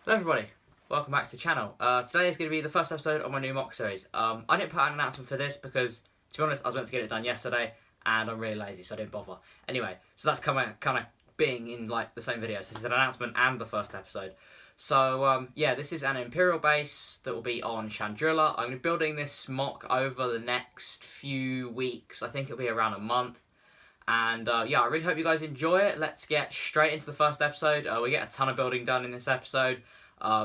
Hello everybody, welcome back to the channel. Today is going to be the first episode of my new mock series. I didn't put out an announcement for this because, to be honest, I was meant to get it done yesterday and I'm really lazy, so I didn't bother. Anyway, so that's kind of being in like the same video. So this is an announcement and the first episode. So yeah, this is an Imperial base that will be on Chandrilla. I'm going to be building this mock over the next few weeks. I think it'll be around a month. And yeah, I really hope you guys enjoy it. Let's get straight into the first episode. We get a ton of building done in this episode.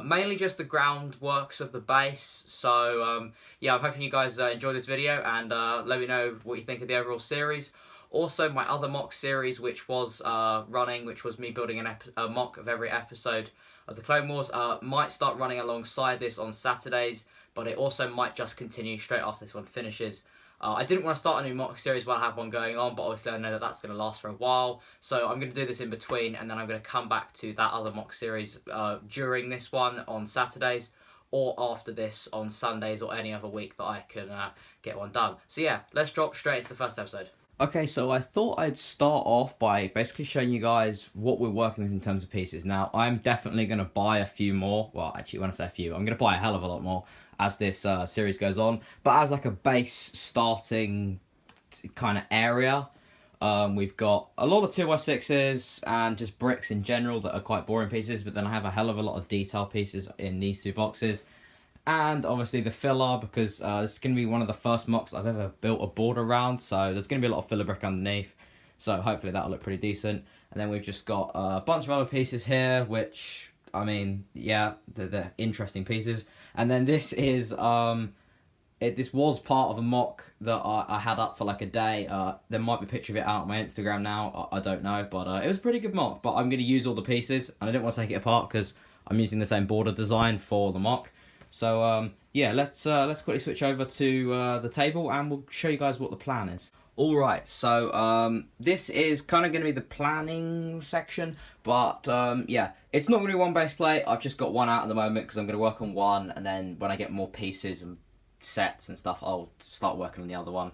Mainly just the groundworks of the base. So yeah, I'm hoping you guys enjoy this video and let me know what you think of the overall series. Also, my other mock series, which was running, which was me building a mock of every episode of the Clone Wars, might start running alongside this on Saturdays, but it also might just continue straight after this one finishes. I didn't want to start a new mock series while I have one going on, but obviously I know that that's going to last for a while. So I'm going to do this in between, and then I'm going to come back to that other mock series during this one on Saturdays, or after this on Sundays, or any other week that I can get one done. So yeah, let's drop straight into the first episode. Okay, so I thought I'd start off by basically showing you guys what we're working with in terms of pieces. Now, I'm definitely going to buy a few more. Well, actually, when I say a few, I'm going to buy a hell of a lot more as this series goes on. But as like a base starting kind of area, we've got a lot of 2x6s and just bricks in general that are quite boring pieces. But then I have a hell of a lot of detail pieces in these two boxes. And obviously the filler, because this is going to be one of the first mocks I've ever built a border around, so there's going to be a lot of filler brick underneath, so hopefully that'll look pretty decent. And then we've just got a bunch of other pieces here, which, I mean, yeah, they're interesting pieces. And then this is, this was part of a mock that I had up for like a day. There might be a picture of it out on my Instagram now, I don't know, but it was a pretty good mock. But I'm going to use all the pieces, and I didn't want to take it apart because I'm using the same border design for the mock. So yeah, let's quickly switch over to the table and we'll show you guys what the plan is. Alright, so this is kind of going to be the planning section, but yeah, it's not going to be one base plate. I've just got one out at the moment because I'm going to work on one, and then when I get more pieces and sets and stuff, I'll start working on the other one.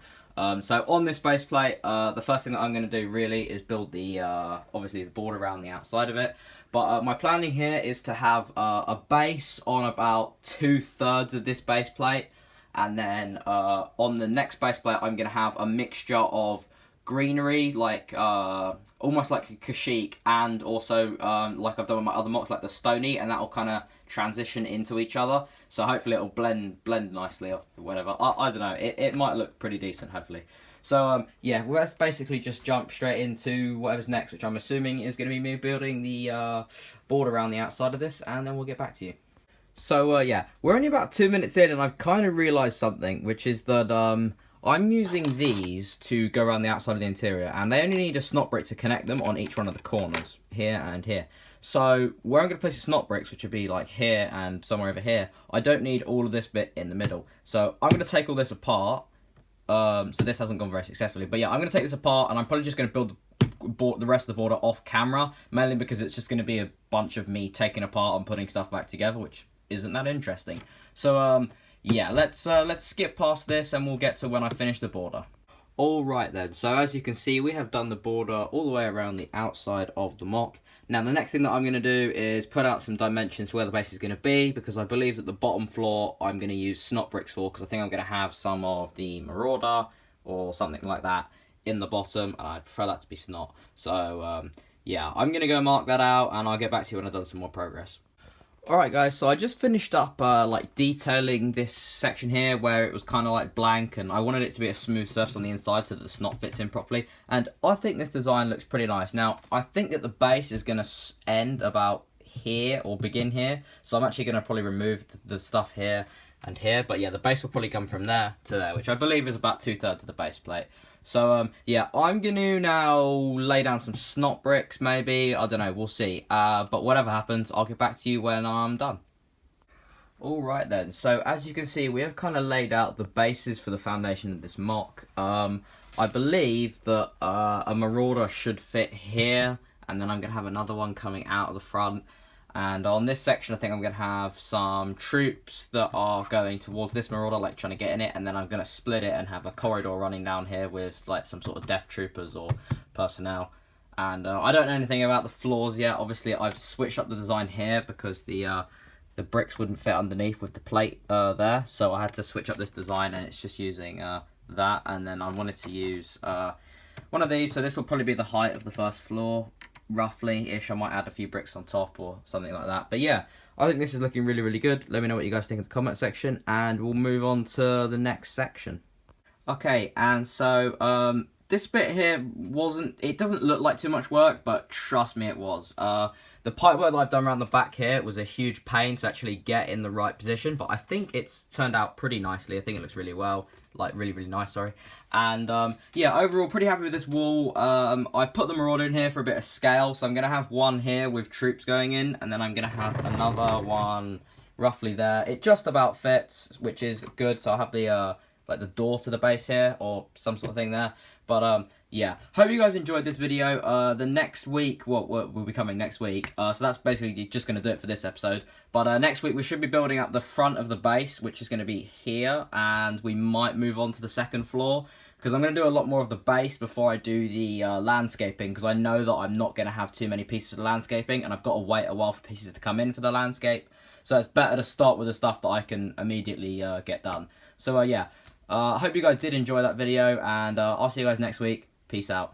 So on this base plate, the first thing that I'm going to do really is build the, obviously the border around the outside of it. But my planning here is to have a base on about 2/3 of this base plate. And then on the next base plate, I'm going to have a mixture of greenery, like almost like a Kashyyyk, and also like I've done with my other mocks, like the stony, and that will kind of transition into each other. So hopefully it'll blend nicely or whatever. I don't know. It might look pretty decent, hopefully. So yeah, well, let's basically just jump straight into whatever's next, which I'm assuming is going to be me building the board around the outside of this, and then we'll get back to you. So yeah, we're only about 2 minutes in, and I've kind of realised something, which is that I'm using these to go around the outside of the interior, and they only need a snot brick to connect them on each one of the corners, here and here. So where I'm going to place the snot bricks, which would be like here and somewhere over here, I don't need all of this bit in the middle. So I'm going to take all this apart. So this hasn't gone very successfully, but yeah, I'm going to take this apart, and I'm probably just going to build the rest of the border off camera, mainly because it's just going to be a bunch of me taking apart and putting stuff back together, which isn't that interesting. So yeah, let's skip past this and we'll get to when I finish the border. Alright then, so as you can see, we have done the border all the way around the outside of the mock. Now the next thing that I'm going to do is put out some dimensions for where the base is going to be, because I believe that the bottom floor I'm going to use snot bricks for, because I think I'm going to have some of the Marauder or something like that in the bottom, and I prefer that to be snot. So yeah, I'm going to go mark that out, and I'll get back to you when I've done some more progress. Alright guys, so I just finished up like detailing this section here where it was kind of like blank, and I wanted it to be a smooth surface on the inside so that the snot fits in properly, and I think this design looks pretty nice. Now, I think that the base is going to end about here or begin here, so I'm actually going to probably remove the stuff here and here, but yeah, the base will probably come from there to there, which I believe is about 2/3 of the base plate. So yeah, I'm going to now lay down some snot bricks, maybe, I don't know, we'll see. But whatever happens, I'll get back to you when I'm done. Alright then, so as you can see, we have kind of laid out the bases for the foundation of this mock. I believe that a Marauder should fit here, and then I'm going to have another one coming out of the front. And on this section, I think I'm going to have some troops that are going towards this Marauder, like trying to get in it, and then I'm going to split it and have a corridor running down here with like some sort of death troopers or personnel. And I don't know anything about the floors yet. Obviously, I've switched up the design here because the bricks wouldn't fit underneath with the plate there. So I had to switch up this design, and it's just using that. And then I wanted to use one of these. So this will probably be the height of the first floor, roughly-ish. I might add a few bricks on top or something like that. But yeah, I think this is looking really, really good. Let me know what you guys think in the comment section, and we'll move on to the next section. Okay, and so this bit here it doesn't look like too much work, but trust me, it was. The pipework that I've done around the back here was a huge pain to actually get in the right position, but I think it's turned out pretty nicely. I think it looks really well, like really, really nice, sorry. And yeah, overall, pretty happy with this wall. I've put the Marauder in here for a bit of scale, so I'm going to have one here with troops going in, and then I'm going to have another one roughly there. It just about fits, which is good, so I'll have the like the door to the base here, or some sort of thing there. But yeah, hope you guys enjoyed this video. The next week, well, will be coming next week. So that's basically just going to do it for this episode. But next week we should be building up the front of the base, which is going to be here, and we might move on to the second floor, because I'm going to do a lot more of the base before I do the landscaping, because I know that I'm not going to have too many pieces for the landscaping, and I've got to wait a while for pieces to come in for the landscape. So it's better to start with the stuff that I can immediately get done. So yeah. I hope you guys did enjoy that video, and I'll see you guys next week. Peace out.